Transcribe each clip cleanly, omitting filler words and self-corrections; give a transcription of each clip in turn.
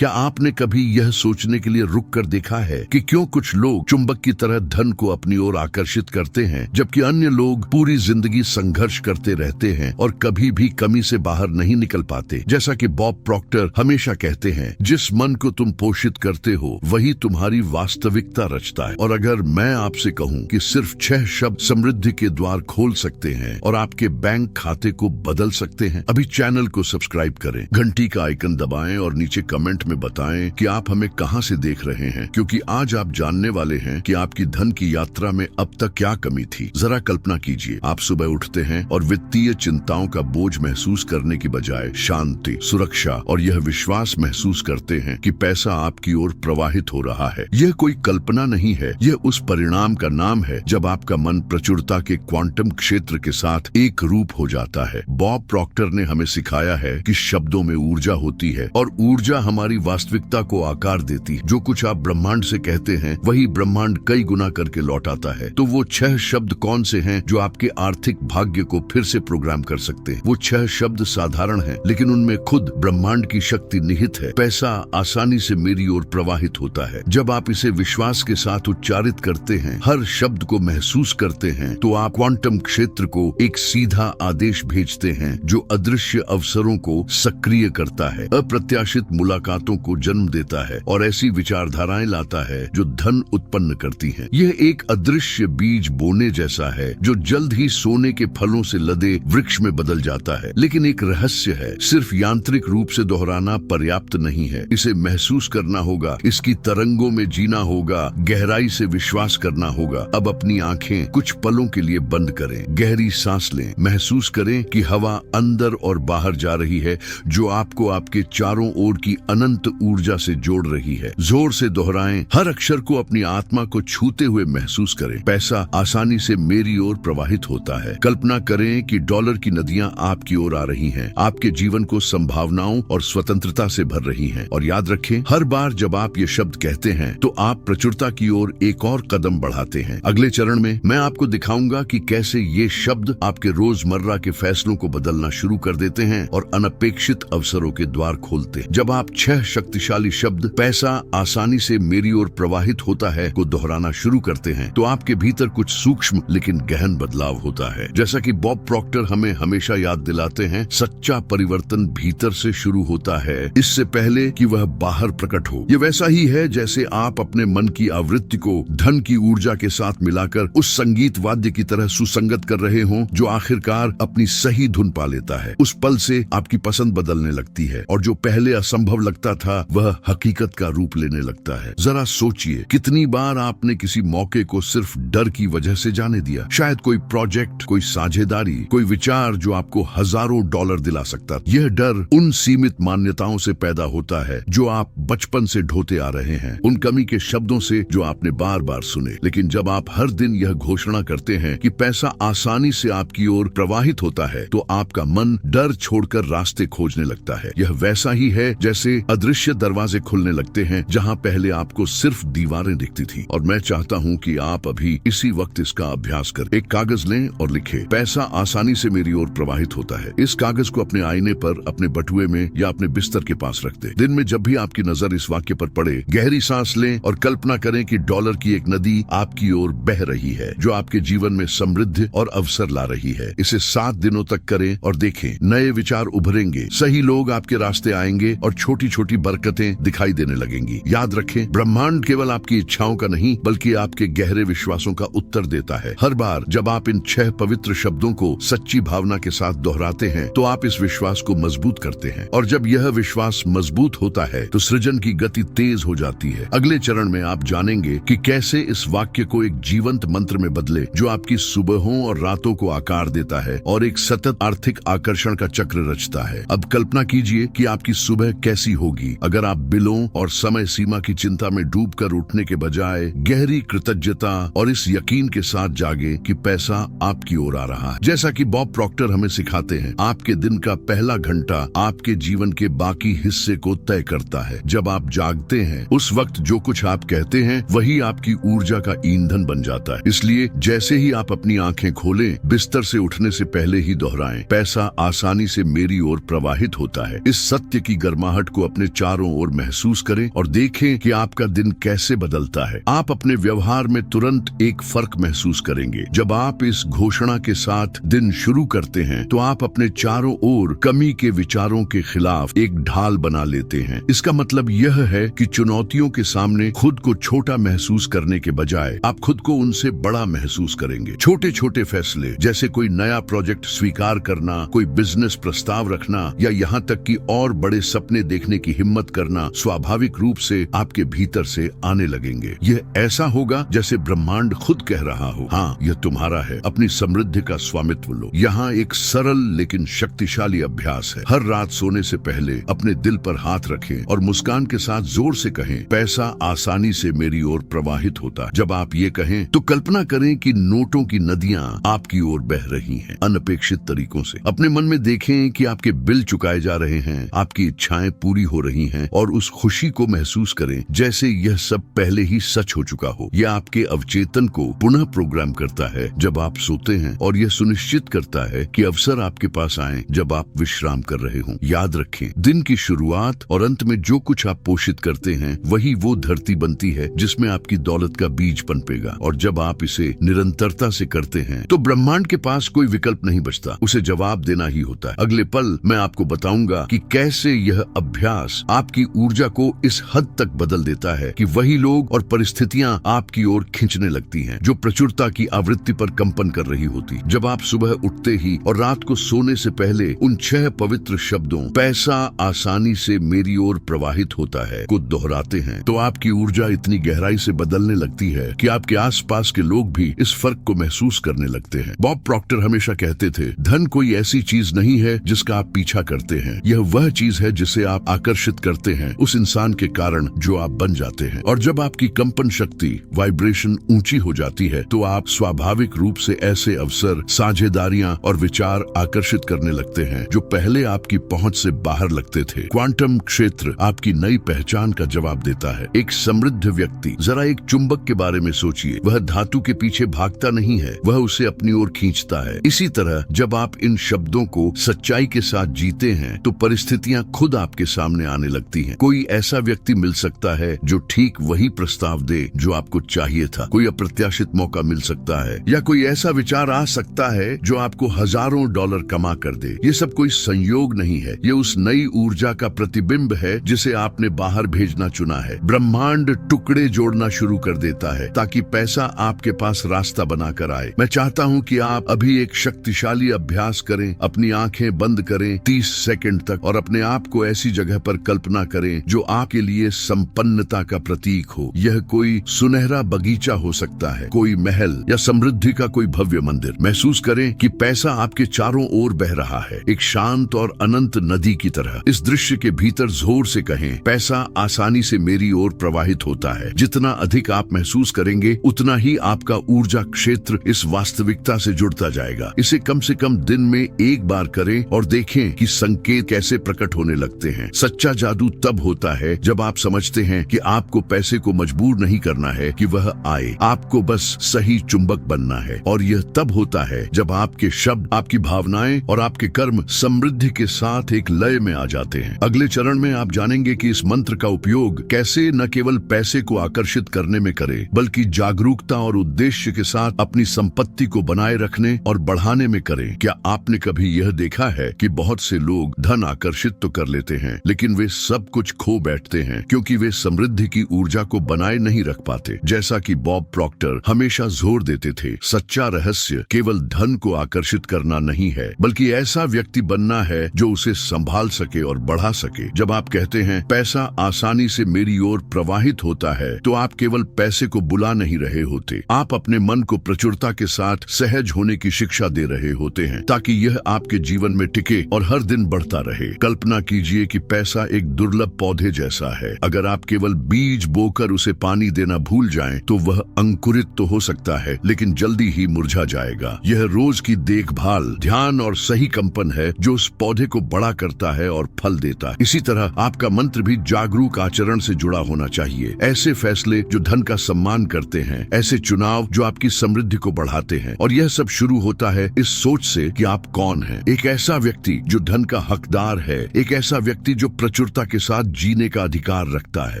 क्या आपने कभी यह सोचने के लिए रुक कर देखा है कि क्यों कुछ लोग चुंबक की तरह धन को अपनी ओर आकर्षित करते हैं, जबकि अन्य लोग पूरी जिंदगी संघर्ष करते रहते हैं और कभी भी कमी से बाहर नहीं निकल पाते? जैसा कि बॉब प्रॉक्टर हमेशा कहते हैं, जिस मन को तुम पोषित करते हो वही तुम्हारी वास्तविकता रचता है। और अगर मैं आपसे कहूं कि सिर्फ 6 शब्द समृद्धि के द्वार खोल सकते हैं और आपके बैंक खाते को बदल सकते हैं, अभी चैनल को सब्सक्राइब करें, घंटी का आइकन दबाएं और नीचे कमेंट में बताएं कि आप हमें कहां से देख रहे हैं, क्योंकि आज आप जानने वाले हैं कि आपकी धन की यात्रा में अब तक क्या कमी थी। जरा कल्पना कीजिए, आप सुबह उठते हैं और वित्तीय चिंताओं का बोझ महसूस करने की बजाय शांति, सुरक्षा और यह विश्वास महसूस करते हैं कि पैसा आपकी ओर प्रवाहित हो रहा है। यह कोई कल्पना नहीं है, यह उस परिणाम का नाम है जब आपका मन प्रचुरता के क्वांटम क्षेत्र के साथ एक रूप हो जाता है। बॉब प्रॉक्टर ने हमें सिखाया है कि शब्दों में ऊर्जा होती है और ऊर्जा हमारी वास्तविकता को आकार देती है। जो कुछ आप ब्रह्मांड से कहते हैं वही ब्रह्मांड कई गुना करके लौटाता है। तो वो 6 शब्द कौन से हैं जो आपके आर्थिक भाग्य को फिर से प्रोग्राम कर सकते हैं? वो 6 शब्द साधारण हैं, लेकिन उनमें खुद ब्रह्मांड की शक्ति निहित है। पैसा आसानी से मेरी ओर प्रवाहित होता है। जब आप इसे विश्वास के साथ उच्चारित करते हैं, हर शब्द को महसूस करते हैं, तो आप क्वांटम क्षेत्र को एक सीधा आदेश भेजते हैं जो अदृश्य अवसरों को सक्रिय करता है, अप्रत्याशित मुलाकातों को जन्म देता है और ऐसी विचारधाराएं लाता है जो धन उत्पन्न करती हैं। यह एक अदृश्य बीज बोने जैसा है जो जल्द ही सोने के फलों से लदे वृक्ष में बदल जाता है। लेकिन एक रहस्य है, सिर्फ यांत्रिक रूप से दोहराना पर्याप्त नहीं है। इसे महसूस करना होगा, इसकी तरंगों में जीना होगा, गहराई से विश्वास करना होगा। अब अपनी आंखें कुछ पलों के लिए बंद करें, गहरी सांस लें, महसूस करें कि हवा अंदर और बाहर जा रही है जो आपको आपके चारों ओर की अनंत ऊर्जा से जोड़ रही है। जोर से दोहराएं, हर अक्षर को अपनी आत्मा को छूते हुए महसूस करें। पैसा आसानी से मेरी ओर प्रवाहित होता है। कल्पना करें कि डॉलर की नदियां आपकी ओर आ रही हैं, आपके जीवन को संभावनाओं और स्वतंत्रता से भर रही हैं। और याद रखें, हर बार जब आप ये शब्द कहते हैं तो आप प्रचुरता की ओर एक और कदम बढ़ाते हैं। अगले चरण में मैं आपको दिखाऊंगा कि कैसे ये शब्द आपके रोजमर्रा के फैसलों को बदलना शुरू कर देते हैं और अनपेक्षित अवसरों के द्वार खोलते हैं। जब आप 6 शक्तिशाली शब्द पैसा आसानी से मेरी ओर प्रवाहित होता है को दोहराना शुरू करते हैं, तो आपके भीतर कुछ सूक्ष्म लेकिन गहन बदलाव होता है। जैसा कि बॉब प्रॉक्टर हमें हमेशा याद दिलाते हैं, सच्चा परिवर्तन भीतर से शुरू होता है, इससे पहले कि वह बाहर प्रकट हो। ये वैसा ही है जैसे आप अपने मन की आवृत्ति को धन की ऊर्जा के साथ मिलाकर उस संगीत वाद्य की तरह सुसंगत कर रहे हों जो आखिरकार अपनी सही धुन पा लेता है। उस पल से आपकी पसंद बदलने लगती है और जो पहले असंभव लगता था वह हकीकत का रूप लेने लगता है। जरा सोचिए, कितनी बार आपने किसी मौके को सिर्फ डर की वजह से जाने दिया? शायद कोई प्रोजेक्ट, कोई साझेदारी, कोई विचार जो आपको हजारों डॉलर दिला सकता। यह डर उन सीमित मान्यताओं से पैदा होता है जो आप बचपन से ढोते आ रहे हैं, उन कमी के शब्दों से जो आपने बार बार सुने। लेकिन जब आप हर दिन यह घोषणा करते हैं कि पैसा आसानी से आपकी ओर प्रवाहित होता है, तो आपका मन डर छोड़कर रास्ते खोजने लगता है। यह वैसा ही है जैसे अदृश्य दरवाजे खुलने लगते हैं जहां पहले आपको सिर्फ दीवारें दिखती थी। और मैं चाहता हूं कि आप अभी इसी वक्त इसका अभ्यास करें। एक कागज लें और लिखें, पैसा आसानी से मेरी ओर प्रवाहित होता है। इस कागज को अपने आईने पर, अपने बटुए में या अपने बिस्तर के पास रख दें। दिन में जब भी आपकी नजर इस वाक्य पर पड़े, गहरी सांस लें और कल्पना करें कि डॉलर की एक नदी आपकी ओर बह रही है जो आपके जीवन में समृद्धि और अवसर ला रही है। इसे 7 दिनों तक करें और देखें, नए विचार उभरेंगे, सही लोग आपके रास्ते आएंगे और छोटी छोटी बरकतें दिखाई देने लगेंगी। याद रखें, ब्रह्मांड केवल आपकी इच्छाओं का नहीं बल्कि आपके गहरे विश्वासों का उत्तर देता है। हर बार जब आप इन 6 पवित्र शब्दों को सच्ची भावना के साथ दोहराते हैं तो आप इस विश्वास को मजबूत करते हैं, और जब यह विश्वास मजबूत होता है तो सृजन की गति तेज हो जाती है। अगले चरण में आप जानेंगे कि कैसे इस वाक्य को एक जीवंत मंत्र में बदले जो आपकी सुबहों और रातों को आकार देता है और एक सतत आर्थिक आकर्षण का चक्र रचता है। अब कल्पना कीजिए कि आपकी सुबह कैसी होगी अगर आप बिलों और समय सीमा की चिंता में डूबकर उठने के बजाय गहरी कृतज्ञता और इस यकीन के साथ जागे कि पैसा आपकी ओर आ रहा है। जैसा कि बॉब प्रॉक्टर हमें सिखाते हैं, आपके दिन का पहला घंटा आपके जीवन के बाकी हिस्से को तय करता है। जब आप जागते हैं उस वक्त जो कुछ आप कहते हैं वही आपकी ऊर्जा का ईंधन बन जाता है। इसलिए जैसे ही आप अपनी आंखें खोलें, बिस्तर से उठने से पहले ही दोहराएं, पैसा आसानी से मेरी ओर प्रवाहित होता है। इस सत्य की गर्माहट को अपने चारों ओर महसूस करें और देखें कि आपका दिन कैसे बदलता है। आप अपने व्यवहार में तुरंत एक फर्क महसूस करेंगे। जब आप इस घोषणा के साथ दिन शुरू करते हैं तो आप अपने चारों ओर कमी के विचारों के खिलाफ एक ढाल बना लेते हैं। इसका मतलब यह है कि चुनौतियों के सामने खुद को छोटा महसूस करने के बजाय आप खुद को उनसे बड़ा महसूस करेंगे। छोटे छोटे फैसले जैसे कोई नया प्रोजेक्ट स्वीकार करना, कोई बिजनेस प्रस्ताव रखना या यहाँ तक कि और बड़े सपने देखने की हिम्मत करना स्वाभाविक रूप से आपके भीतर से आने लगेंगे। यह ऐसा होगा जैसे ब्रह्मांड खुद कह रहा हो, हाँ यह तुम्हारा है, अपनी समृद्धि का स्वामित्व लो। यहाँ एक सरल लेकिन शक्तिशाली अभ्यास है। हर रात सोने से पहले अपने दिल पर हाथ रखें और मुस्कान के साथ जोर से कहें, पैसा आसानी से मेरी ओर प्रवाहित होता है। जब आप ये कहें तो कल्पना करें कि नोटों की नदियां आपकी ओर बह रही हैं, अनपेक्षित तरीकों से। अपने मन में देखें कि आपके बिल चुकाए जा रहे हैं, आपकी इच्छाएं पूरी हो रही हैं और उस खुशी को महसूस करें जैसे यह सब पहले ही सच हो चुका हो। यह आपके अवचेतन को पुनः प्रोग्राम करता है जब आप सोते हैं और यह सुनिश्चित करता है कि अवसर आपके पास आए जब आप विश्राम कर रहे हों। याद रखें, दिन की शुरुआत और अंत में जो कुछ आप पोषित करते हैं वही वो धरती बनती है जिसमें आपकी दौलत का बीज पनपेगा। और जब आप इसे निरंतरता से करते हैं तो ब्रह्मांड के पास कोई विकल्प नहीं बचता, उसे जवाब देना ही होता है। अगले पल मैं आपको बताऊंगा कि कैसे यह अभ्यास आपकी ऊर्जा को इस हद तक बदल देता है कि वही लोग और परिस्थितियां आपकी ओर खींचने लगती हैं जो प्रचुरता की आवृत्ति पर कंपन कर रही होती। जब आप सुबह उठते ही और रात को सोने से पहले उन 6 पवित्र शब्दों पैसा आसानी से मेरी ओर प्रवाहित होता है को दोहराते हैं तो आपकी ऊर्जा इतनी गहराई से बदलने लगती है कि आपके आसपास के लोग भी इस फर्क को महसूस करने लगते हैं। बॉब प्रॉक्टर हमेशा कहते थे, धन कोई ऐसी चीज नहीं है जिसका आप पीछा करते हैं, यह वह चीज है जिसे आप आकर्षित करते हैं उस इंसान के कारण जो आप बन जाते हैं। और जब आपकी कंपन शक्ति वाइब्रेशन ऊंची हो जाती है तो आप स्वाभाविक रूप से ऐसे अवसर, साझेदारियां और विचार आकर्षित करने लगते हैं जो पहले आपकी पहुंच से बाहर लगते थे। क्वांटम क्षेत्र आपकी नई पहचान का जवाब देता है। एक समृद्ध व्यक्ति, जरा एक चुंबक के बारे में सोचिए, वह धातु के पीछे भागता नहीं है, वह उसे अपनी ओर खींचता है। इसी तरह जब आप इन शब्दों को सच्चाई के साथ जीते हैं तो परिस्थितियां खुद आपके सामने आने लगती हैं। कोई ऐसा व्यक्ति मिल सकता है जो ठीक वही प्रस्ताव दे जो आपको चाहिए था, कोई अप्रत्याशित मौका मिल सकता है या कोई ऐसा विचार आ सकता है जो आपको हजारों डॉलर कमा कर दे। ये सब कोई संयोग नहीं है, ये उस नई ऊर्जा का प्रतिबिंब है जिसे आपने बाहर भेजना चुना है। ब्रह्मांड टुकड़े जोड़ना शुरू कर देता है ताकि पैसा आपके पास रास्ता बनाकर आए। मैं चाहता हूं कि आप अभी एक शक्तिशाली अभ्यास करें। अपनी आंखें बंद करें 30 सेकंड तक और अपने आप को ऐसी जगह पर कल्पना करें जो आपके लिए संपन्नता का प्रतीक हो। यह कोई सुनहरा बगीचा हो सकता है, कोई महल या समृद्धि का कोई भव्य मंदिर। महसूस करें कि पैसा आपके चारों ओर बह रहा है, एक शांत और अनंत नदी की तरह। इस दृश्य के भीतर जोर से कहें, पैसा आसानी से मेरी ओर प्रवाहित होता है। जितना अधिक आप महसूस करेंगे उतना ही आपका ऊर्जा क्षेत्र इस वास्तविकता से जुड़ता जाएगा। इसे कम से कम दिन में एक बार करें और देखें कि संकेत कैसे प्रकट होने लगते हैं। सच्चा जादू तब होता है जब आप समझते हैं कि आपको पैसे को मजबूर नहीं करना है कि वह आए, आपको बस सही चुंबक बनना है। और यह तब होता है जब आपके शब्द, आपकी भावनाएं और आपके कर्म समृद्धि के साथ एक लय में आ जाते हैं। अगले चरण में आप जानेंगे कि इस मंत्र का उपयोग कैसे न केवल पैसे को आकर्षित करने में करें बल्कि जागरूकता और उद्देश्य के साथ अपनी संपत्ति को बनाए रखने और बढ़ाने में करें। क्या आपने कभी यह देखा है कि बहुत से लोग धन आकर्षित तो कर लेते हैं लेकिन वे सब कुछ खो बैठते हैं क्योंकि वे समृद्धि की ऊर्जा को बनाए नहीं रख पाते। जैसा कि बॉब प्रॉक्टर हमेशा जोर देते थे, सच्चा रहस्य केवल धन को आकर्षित करना नहीं है बल्कि ऐसा व्यक्ति बनना है जो उसे संभाल सके और बढ़ा सके। जब आप कहते हैं पैसा आसानी से मेरी ओर प्रवाहित होता है तो आप केवल पैसे को बुला नहीं रहे होते, आप अपने मन को प्रचुरता के साथ सहज होने की शिक्षा दे रहे होते हैं ताकि यह आपके जीवन में टिके और हर दिन बढ़ता रहे। कल्पना कीजिए कि पैसा एक दुर्लभ पौधे जैसा है। अगर आप केवल बीज बोकर उसे पानी देना भूल जाएं तो वह अंकुरित तो हो सकता है लेकिन जल्दी ही मुरझा जाएगा। यह रोज की देखभाल, ध्यान और सही कंपन है जो उस पौधे को बड़ा करता है और फल देता है। इसी तरह आपका मंत्र भी जागरूक आचरण से जुड़ा होना चाहिए। ऐसे फैसले जो धन का सम्मान करते हैं, ऐसे चुनाव जो आपकी समृद्धि को बढ़ाते हैं। और यह सब शुरू होता है इस सोच से कि आप कौन हैं। एक ऐसा व्यक्ति जो धन का हकदार है, एक ऐसा व्यक्ति जो प्रचुर प्रचुरता के साथ जीने का अधिकार रखता है।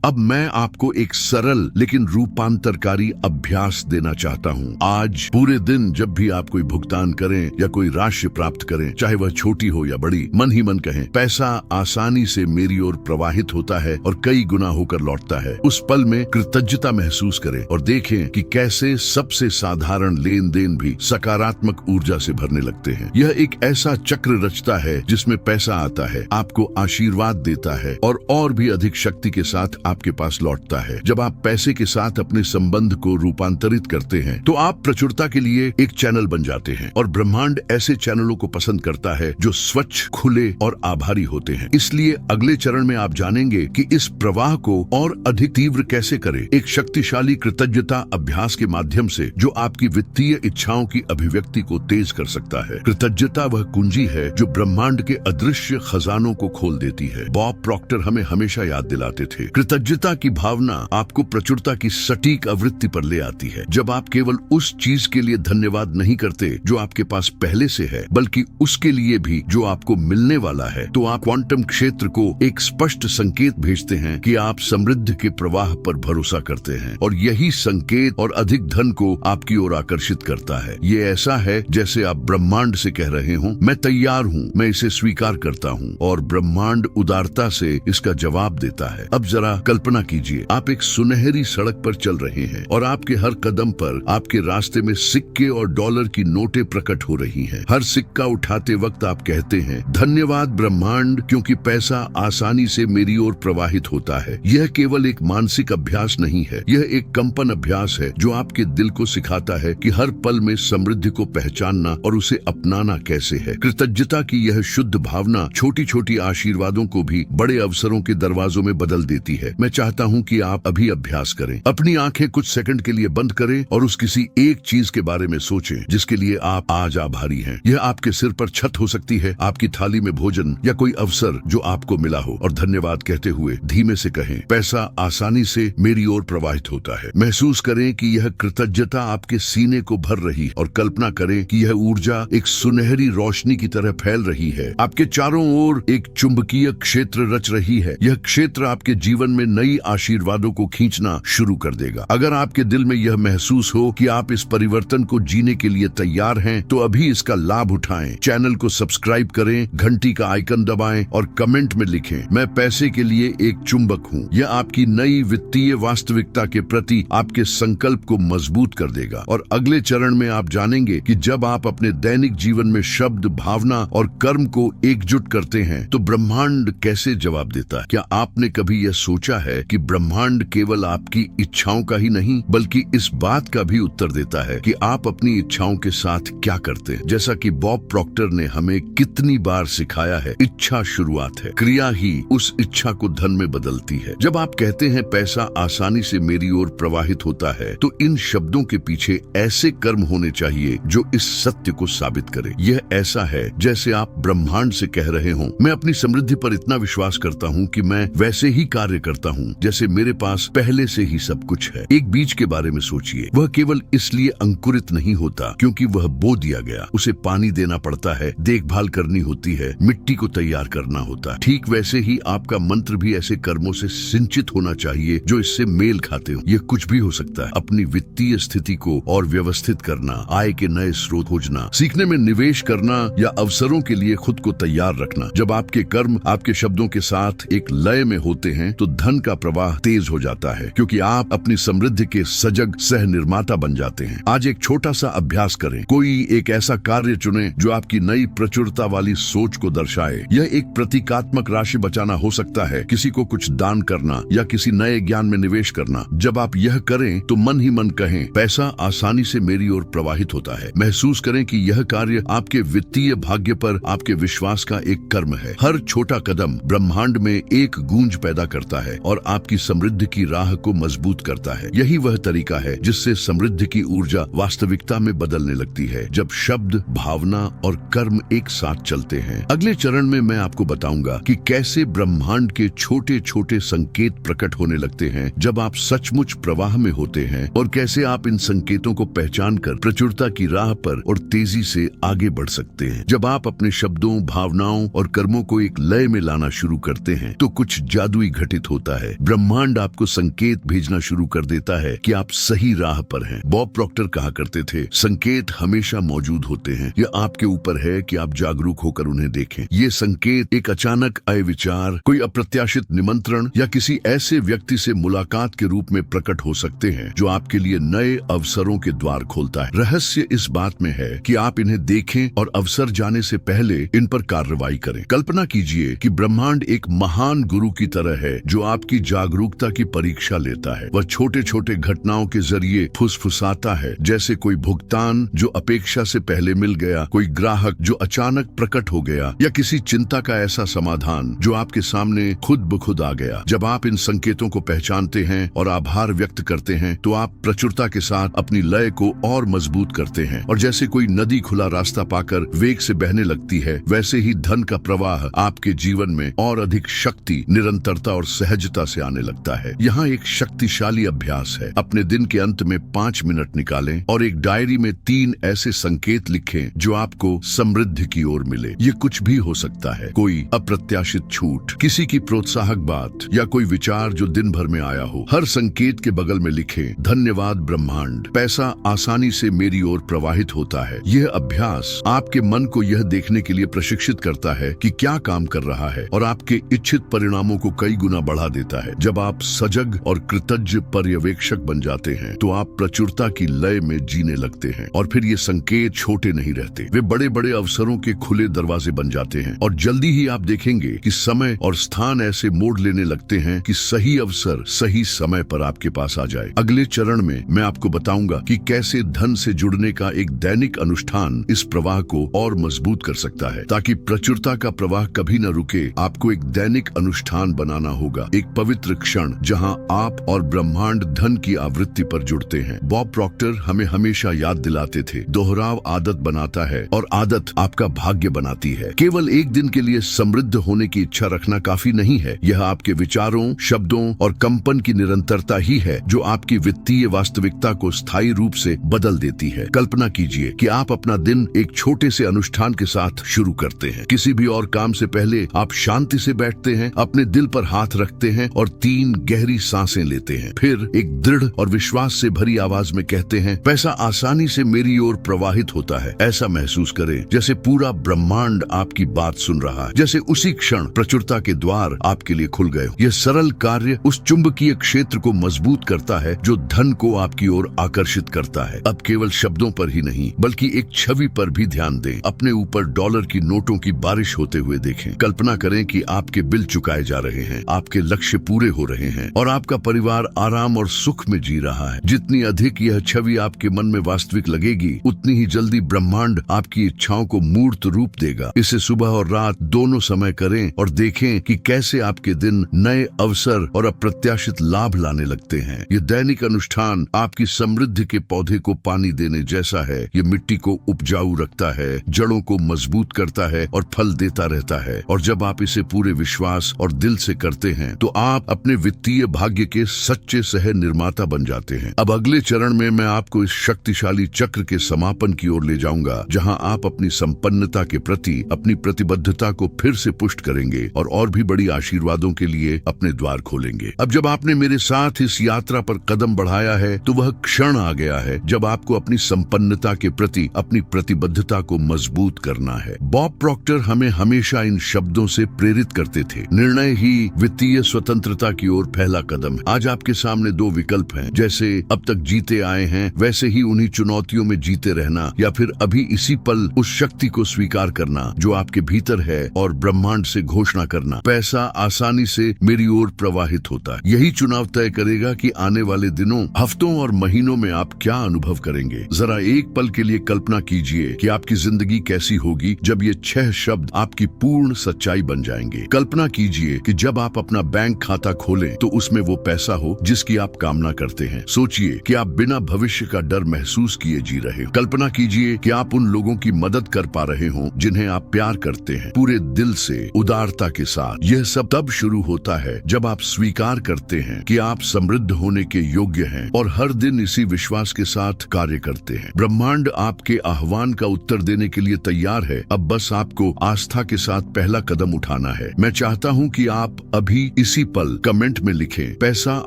अब मैं आपको एक सरल लेकिन रूपांतरकारी अभ्यास देना चाहता हूँ। आज पूरे दिन जब भी आप कोई भुगतान करें या कोई राशि प्राप्त करें, चाहे वह छोटी हो या बड़ी, मन ही मन कहें, पैसा आसानी से मेरी ओर प्रवाहित होता है और कई गुना होकर लौटता है। उस पल में कृतज्ञता महसूस करें और देखें कि कैसे सबसे साधारण लेन देन भी सकारात्मक ऊर्जा से भरने लगते हैं। यह एक ऐसा चक्र रचता है जिसमें पैसा आता है, आपको आशीर्वाद देता है और भी अधिक शक्ति के साथ आपके पास लौटता है। जब आप पैसे के साथ अपने संबंध को रूपांतरित करते हैं तो आप प्रचुरता के लिए एक चैनल बन जाते हैं और ब्रह्मांड ऐसे चैनलों को पसंद करता है जो स्वच्छ, खुले और आभारी होते हैं। इसलिए अगले चरण में आप जानेंगे कि इस प्रवाह को और अधिक तीव्र कैसे करें, एक शक्तिशाली कृतज्ञता अभ्यास के माध्यम से जो आपकी वित्तीय इच्छाओं की अभिव्यक्ति को तेज कर सकता है। कृतज्ञता वह कुंजी है जो ब्रह्मांड के अदृश्य खजानों को खोल देती है। बॉब प्रॉक्टर हमें हमेशा याद दिलाते थे, कृतज्ञता की भावना आपको प्रचुरता की सटीक आवृत्ति पर ले आती है। जब आप केवल उस चीज के लिए धन्यवाद नहीं करते जो आपके पास पहले से है, बल्कि उसके लिए भी जो आपको मिलने वाला है, तो आप क्वांटम क्षेत्र को एक स्पष्ट संकेत भेजते हैं कि आप समृद्धि के प्रवाह पर भरोसा करते हैं और यही संकेत और अधिक धन को आपकी ओर आकर्षित करता है। ये ऐसा है जैसे आप ब्रह्मांड से कह रहे हो, मैं तैयार हूँ, मैं इसे स्वीकार करता हूँ, और ब्रह्मांड उदारता से इसका जवाब देता है। अब जरा कल्पना कीजिए, आप एक सुनहरी सड़क पर चल रहे हैं और आपके हर कदम पर आपके रास्ते में सिक्के और डॉलर की नोटें प्रकट हो रही हैं। हर सिक्का उठाते वक्त आप कहते हैं, धन्यवाद ब्रह्मांड, क्योंकि पैसा आसानी से मेरी ओर प्रवाहित होता है। यह केवल एक मानसिक अभ्यास नहीं है, यह एक कंपन अभ्यास है जो आपके दिल को सिखाता है कि हर पल में समृद्धि को पहचानना और उसे अपनाना कैसे है। कृतज्ञता की यह शुद्ध भावना छोटी छोटी आशीर्वादों को भी बड़े अवसरों के दरवाजों में बदल देती है। मैं चाहता हूँ कि आप अभी अभ्यास करें। अपनी आंखें कुछ सेकंड के लिए बंद करें और उस किसी एक चीज के बारे में सोचें जिसके लिए आप आज आभारी हैं। यह आपके सिर पर छत हो सकती है, आपकी थाली में भोजन या कोई अवसर जो आपको मिला हो, और धन्यवाद कहते हुए धीमे से कहें, पैसा आसानी से मेरी ओर प्रवाहित होता है। महसूस करें कि यह कृतज्ञता आपके सीने को भर रही और कल्पना करें कि यह ऊर्जा एक सुनहरी रोशनी की तरह फैल रही है। आपके चारों ओर एक चुंबकीय क्षेत्र रच रही है। यह क्षेत्र आपके जीवन में नई आशीर्वादों को खींचना शुरू कर देगा। अगर आपके दिल में यह महसूस हो कि आप इस परिवर्तन को जीने के लिए तैयार हैं, तो अभी इसका लाभ उठाएं। चैनल को सब्सक्राइब करें, घंटी का आइकन दबाएं और कमेंट में लिखें, मैं पैसे के लिए एक चुंबक हूँ। यह आपकी नई वित्तीय वास्तविकता के प्रति आपके संकल्प को मजबूत कर देगा। और अगले चरण में आप जानेंगे कि जब आप अपने दैनिक जीवन में शब्द, भावना और कर्म को एकजुट करते हैं तो ब्रह्मांड कैसे जवाब देता है। क्या आपने कभी यह सोचा है कि ब्रह्मांड केवल आपकी इच्छाओं का ही नहीं, बल्कि इस बात का भी उत्तर देता है कि आप अपनी इच्छाओं के साथ क्या करते हैं। जैसा कि बॉब प्रॉक्टर ने हमें कितनी बार सिखाया है, इच्छा शुरुआत है, क्रिया ही उस इच्छा को धन में बदलती है। जब आप कहते हैं पैसा आसानी से मेरी ओर प्रवाहित होता है, तो इन शब्दों के पीछे ऐसे कर्म होने चाहिए जो इस सत्य को साबित करे। यह ऐसा है जैसे आप ब्रह्मांड से कह रहे हो, मैं अपनी समृद्धि पर इतना विश्वास करता हूँ कि मैं वैसे ही कार्य करता हूँ जैसे मेरे पास पहले से ही सब कुछ है। एक बीज के बारे में सोचिए, वह केवल इसलिए अंकुरित नहीं होता क्योंकि वह बो दिया गया। उसे पानी देना पड़ता है, देखभाल करनी होती है, मिट्टी को तैयार करना होता है। ठीक वैसे ही आपका मंत्र भी ऐसे कर्मों से सिंचित होना चाहिए जो इससे मेल खाते हो। यह कुछ भी हो सकता है, अपनी वित्तीय स्थिति को और व्यवस्थित करना, आय के नए स्रोत खोजना, सीखने में निवेश करना या अवसरों के लिए खुद को तैयार रखना। जब आपके कर्म आपके शब्दों के साथ एक लय में होते हैं तो धन का प्रवाह तेज हो जाता है, क्योंकि आप अपनी समृद्धि के सजग सह निर्माता बन जाते हैं। आज एक छोटा सा अभ्यास करें। कोई एक ऐसा कार्य चुनें जो आपकी नई प्रचुरता वाली सोच को दर्शाए। यह एक प्रतीकात्मक राशि बचाना हो सकता है, किसी को कुछ दान करना या किसी नए ज्ञान में निवेश करना। जब आप यह करें तो मन ही मन कहें, पैसा आसानी से मेरी ओर प्रवाहित होता है। महसूस करें कि यह कार्य आपके वित्तीय भाग्य पर आपके विश्वास का एक कर्म है। हर छोटा कदम ब्रह्मांड में एक गूंज पैदा करता है और आपकी समृद्धि की राह को मजबूत करता है। यही वह तरीका है जिससे समृद्धि की ऊर्जा वास्तविकता में बदलने लगती है, जब शब्द, भावना और कर्म एक साथ चलते हैं। अगले चरण में मैं आपको बताऊंगा कि कैसे ब्रह्मांड के छोटे छोटे संकेत प्रकट होने लगते हैं जब आप सचमुच प्रवाह में होते हैं, और कैसे आप इन संकेतों को पहचान कर प्रचुरता की राह पर और तेजी से आगे बढ़ सकते हैं। जब आप अपने शब्दों, भावनाओं और कर्मों को एक लय में लाना शुरू करते हैं तो कुछ जादुई घटित होता है। ब्रह्मांड आपको संकेत भेजना शुरू कर देता है कि आप सही राह पर हैं। बॉब प्रॉक्टर कहा करते थे, संकेत हमेशा मौजूद होते हैं, यह आपके ऊपर है कि आप जागरूक होकर उन्हें देखें। ये संकेत एक अचानक आए विचार, कोई अप्रत्याशित निमंत्रण या किसी ऐसे व्यक्ति से मुलाकात के रूप में प्रकट हो सकते हैं जो आपके लिए नए अवसरों के द्वार खोलता है। रहस्य इस बात में है कि आप इन्हें देखें और अवसर जाने से पहले इन पर कार्रवाई करें। कल्पना कीजिए कि ब्रह्मांड एक महान गुरु की तरह है जो आपकी जागरूकता की परीक्षा लेता है। वह छोटे छोटे घटनाओं के जरिए फुसफुसाता है, जैसे कोई भुगतान जो अपेक्षा से पहले मिल गया, कोई ग्राहक जो अचानक प्रकट हो गया, या किसी चिंता का ऐसा समाधान जो आपके सामने खुद ब खुद आ गया। जब आप इन संकेतों को पहचानते हैं और आभार व्यक्त करते हैं तो आप प्रचुरता के साथ अपनी लय को और मजबूत करते हैं। और जैसे कोई नदी खुला रास्ता पाकर वेग से बहने लगती है, वैसे ही धन का प्रवाह आपके जीवन में और अधिक शक्ति, निरंतरता और सहजता से आने लगता है। यहाँ एक शक्तिशाली अभ्यास है। अपने दिन के अंत में 5 मिनट निकालें और एक डायरी में 3 ऐसे संकेत लिखें जो आपको समृद्धि की ओर मिले। ये कुछ भी हो सकता है, कोई अप्रत्याशित छूट, किसी की प्रोत्साहक बात या कोई विचार जो दिन भर में आया हो। हर संकेत के बगल में लिखें, धन्यवाद ब्रह्मांड, पैसा आसानी से मेरी ओर प्रवाहित होता है। यह अभ्यास आपके मन को यह देखने के लिए प्रशिक्षित करता है कि क्या काम कर रहा है और आपके इच्छित परिणामों को कई गुना बढ़ा देता है। जब आप सजग और कृतज्ञ पर्यवेक्षक बन जाते हैं तो आप प्रचुरता की लय में जीने लगते हैं। और फिर ये संकेत छोटे नहीं रहते, वे बड़े बड़े अवसरों के खुले दरवाजे बन जाते हैं। और जल्दी ही आप देखेंगे कि समय और स्थान ऐसे मोड़ लेने लगते हैं कि सही अवसर सही समय पर आपके पास आ जाए। अगले चरण में मैं आपको बताऊंगा कि कैसे धन से जुड़ने का एक दैनिक अनुष्ठान इस प्रवाह को और मजबूत कर सकता है। ताकि प्रचुरता का प्रवाह कभी न रुके, आपको एक दैनिक अनुष्ठान बनाना होगा, एक पवित्र क्षण जहां आप और ब्रह्मांड धन की आवृत्ति पर जुड़ते हैं। बॉब प्रॉक्टर हमें हमेशा याद दिलाते थे, दोहराव आदत बनाता है और आदत आपका भाग्य बनाती है। केवल एक दिन के लिए समृद्ध होने की इच्छा रखना काफी नहीं है, यह आपके विचारों, शब्दों और कंपन की निरंतरता ही है जो आपकी वित्तीय वास्तविकता को स्थायी रूप से बदल देती है। कल्पना कीजिए कि आप अपना दिन एक छोटे से अनुष्ठान के साथ शुरू करते हैं। किसी भी और काम से पहले आप शांति से बैठते हैं, अपने दिल पर हाथ रखते हैं और 3 गहरी सांसें लेते हैं। फिर एक दृढ़ और विश्वास से भरी आवाज में कहते हैं, पैसा आसानी से मेरी ओर प्रवाहित होता है। ऐसा महसूस करें जैसे पूरा ब्रह्मांड आपकी बात सुन रहा है, जैसे उसी क्षण प्रचुरता के द्वार आपके लिए खुल गए। यह सरल कार्य उस चुंबकीय क्षेत्र को मजबूत करता है जो धन को आपकी ओर आकर्षित करता है। अब केवल शब्दों पर ही नहीं बल्कि एक छवि पर भी ध्यान दें। अपने ऊपर डॉलर की नोटों की बारिश होते हुए देखें। कल्पना करें कि आपके बिल चुकाए जा रहे हैं, आपके लक्ष्य पूरे हो रहे हैं और आपका परिवार आराम और सुख में जी रहा है। जितनी अधिक यह छवि आपके मन में वास्तविक लगेगी, उतनी ही जल्दी ब्रह्मांड आपकी इच्छाओं को मूर्त रूप देगा। इसे सुबह और रात दोनों समय करें और देखें कि कैसे आपके दिन नए अवसर और अप्रत्याशित लाभ लाने लगते हैं। ये दैनिक अनुष्ठान आपकी समृद्धि के पौधे को पानी देने जैसा है। ये मिट्टी को उपजाऊ रखता है, जड़ों को मजबूत करता है और फल देता रहता है। और जब आप इसे पूरे विश्वास और दिल से करते हैं तो आप अपने वित्तीय भाग्य के सच्चे सह निर्माता बन जाते हैं। अब अगले चरण में मैं आपको इस शक्तिशाली चक्र के समापन की ओर ले जाऊंगा, जहां आप अपनी संपन्नता के प्रति अपनी प्रतिबद्धता को फिर से पुष्ट करेंगे और भी बड़ी आशीर्वादों के लिए अपने द्वार खोलेंगे। अब जब आपने मेरे साथ इस यात्रा पर कदम बढ़ाया है तो वह क्षण आ गया है जब आपको अपनी संपन्नता के प्रति अपनी प्रतिबद्धता को मजबूत करना है। बॉब प्रॉक्टर हमें हमेशा इन शब्दों से प्रेरित करते थे, निर्णय ही वित्तीय स्वतंत्रता की ओर पहला कदम है। आज आपके सामने 2 विकल्प हैं, जैसे अब तक जीते आए हैं वैसे ही उन्हीं चुनौतियों में जीते रहना, या फिर अभी इसी पल उस शक्ति को स्वीकार करना जो आपके भीतर है और ब्रह्मांड से घोषणा करना, पैसा आसानी से मेरी ओर प्रवाहित होता है। यही चुनाव तय करेगा कि आने वाले दिनों, हफ्तों और महीनों में आप क्या अनुभव करेंगे। जरा एक पल के लिए कल्पना कीजिए कि आपकी जिंदगी कैसी होगी जब ये 6 शब्द आपकी पूर्ण सच्चाई बन जाएंगे। कल्पना कीजिए कि जब आप अपना बैंक खाता खोलें तो उसमें वो पैसा हो जिसकी आप कामना करते हैं। सोचिए कि आप बिना भविष्य का डर महसूस किए जी रहे हो। कल्पना कीजिए कि आप उन लोगों की मदद कर पा रहे हो जिन्हें आप प्यार करते हैं, पूरे दिल से, उदारता के साथ। यह सब तब शुरू होता है जब आप स्वीकार करते हैं कि आप समृद्ध होने के योग्य हैं और हर दिन इसी विश्वास के साथ कार्य करते हैं। ब्रह्मांड आपके आह्वान का उत्तर देने के लिए तैयार है। अब बस आपको आस्था के साथ पहला कदम उठाना करना है। मैं चाहता हूं कि आप अभी इसी पल कमेंट में लिखें, पैसा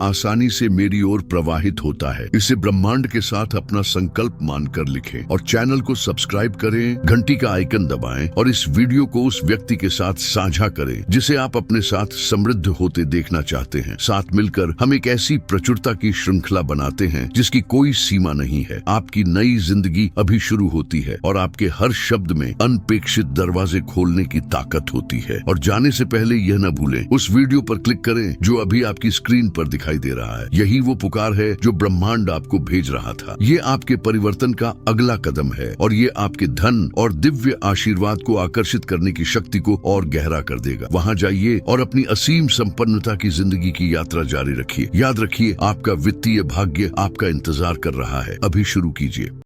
आसानी से मेरी ओर प्रवाहित होता है। इसे ब्रह्मांड के साथ अपना संकल्प मानकर लिखें और चैनल को सब्सक्राइब करें, घंटी का आइकन दबाएं और इस वीडियो को उस व्यक्ति के साथ साझा करें जिसे आप अपने साथ समृद्ध होते देखना चाहते हैं। साथ मिलकर हम एक ऐसी प्रचुरता की श्रृंखला बनाते हैं जिसकी कोई सीमा नहीं है। आपकी नई जिंदगी अभी शुरू होती है और आपके हर शब्द में अनपेक्षित दरवाजे खोलने की ताकत होती है। और जाने से पहले यह न भूलें, उस वीडियो पर क्लिक करें जो अभी आपकी स्क्रीन पर दिखाई दे रहा है। यही वो पुकार है जो ब्रह्मांड आपको भेज रहा था। ये आपके परिवर्तन का अगला कदम है और ये आपके धन और दिव्य आशीर्वाद को आकर्षित करने की शक्ति को और गहरा कर देगा। वहां जाइए और अपनी असीम संपन्नता की जिंदगी की यात्रा जारी रखिए। याद रखिए, आपका वित्तीय भाग्य आपका इंतजार कर रहा है। अभी शुरू कीजिए।